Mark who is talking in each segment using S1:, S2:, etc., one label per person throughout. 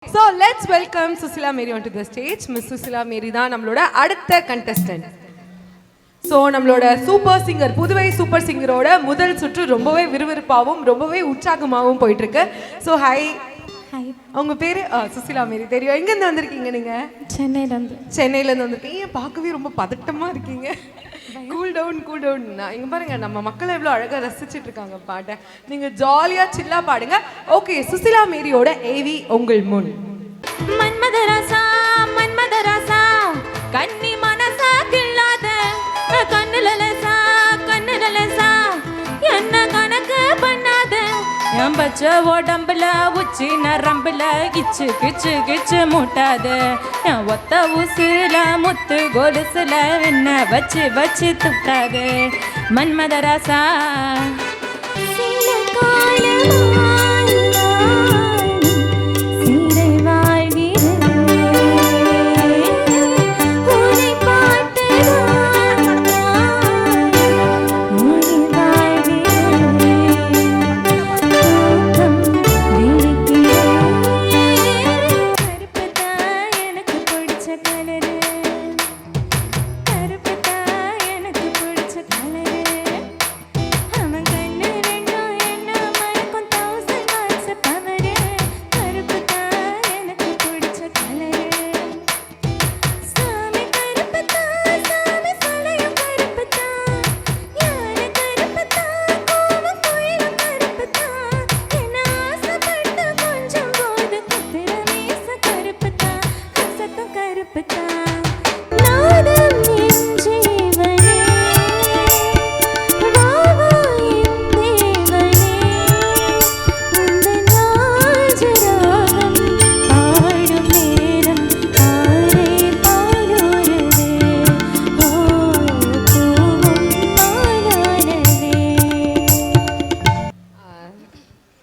S1: So let's welcome Susila Mary onto the stage. Miss Susila Mary தான் நம்மளோட அடுத்த contestant. So நம்மளோட super singer Puduvai super சிங்கரோட முதல் சுற்று ரொம்பவே விறுவிறுப்பாகவும் ரொம்பவே உற்சாகமாகவும் போயிட்டுருக்கு. ஸோ ஹாய்
S2: ஹாய்,
S1: அவங்க பேர் சுசிலா மேரி, தெரியும். எங்கேருந்து வந்திருக்கீங்க நீங்கள்? சென்னையிலேருந்து வந்திருக்கீங்க. ஏன் பார்க்கவே ரொம்ப பதட்டமாக இருக்கீங்க? Cool down. இங்கே பாருங்க, நம்ம மக்களை எவ்வளோ அழகாக ரசிச்சுட்டு இருக்காங்க பாட்டை. நீங்கள் ஜாலியாக சில்லாக பாடுங்க. ஓகே, சுசிலா மேரியோட ஏவி உங்கள் முன்.
S2: மன்மதராசா மன்மதராசா கன்னி மனசா கிள்ளாத கண்ணுலசா என்ன கணக்கு பண்ணாத என் பச்ச உடம்புல உச்சி நரம்புல கிச்சு கிச்சு கிச்சு மூட்டாத என் ஒத்த உசுல முத்து கொலுசுல என்ன வச்சு வச்சு துட்டாத மன்மதராசா.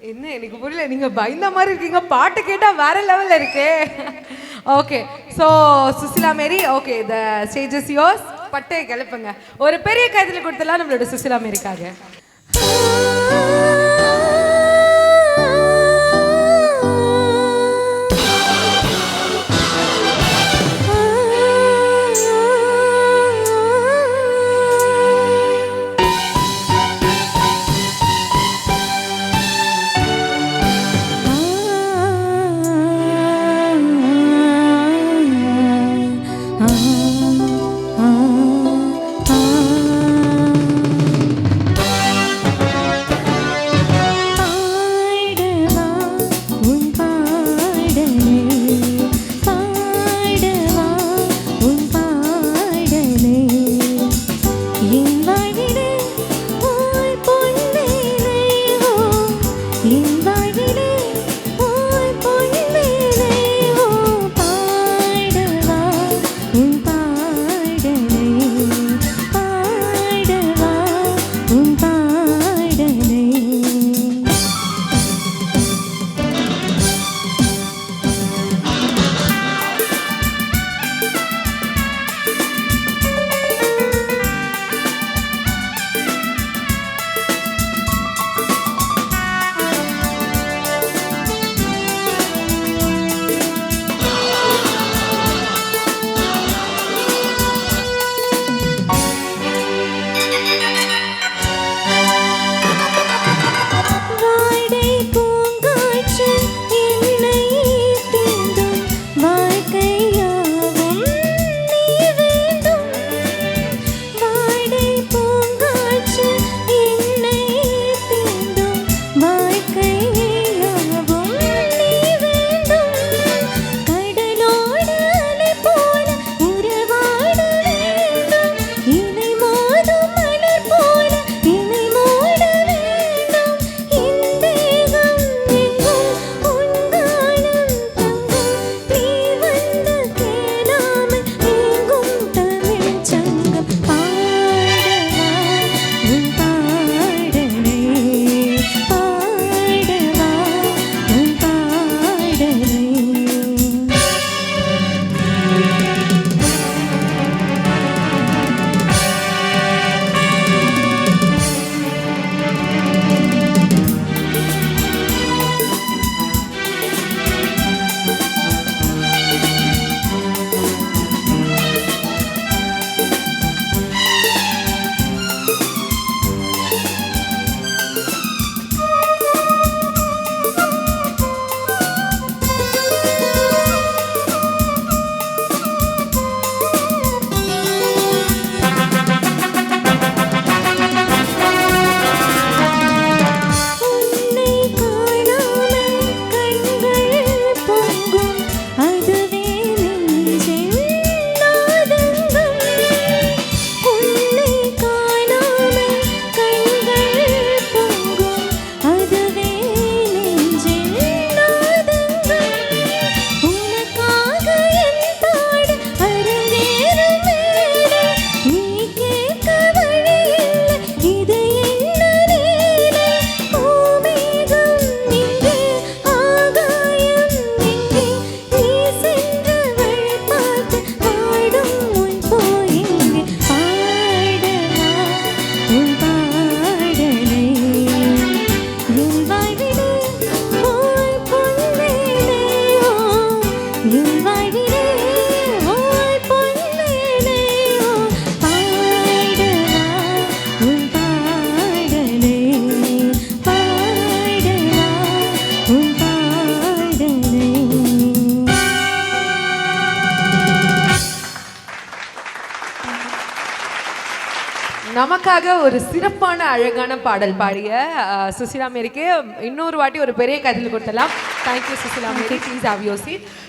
S1: என்ன எனக்கு புரியல, நீங்கள் பயந்த மாதிரி இருக்கீங்க. பாட்டு கேட்டால் வேற லெவலில் இருக்கே. Okay, so Sushila Mary, okay, the stage is yours. பட்டையை கிளப்புங்க. ஒரு பெரிய கைதில் கொடுத்துலாம் நம்மளோட சுசிலா மேரிக்காக. நமக்காக ஒரு சிறப்பான அழகான பாடல் பாடிய சுசிலா மேரிக்கு இன்னொரு வாட்டி ஒரு பெரிய கைதல் கொடுத்தலாம். Thank you Sushila Mary. Please have your seat.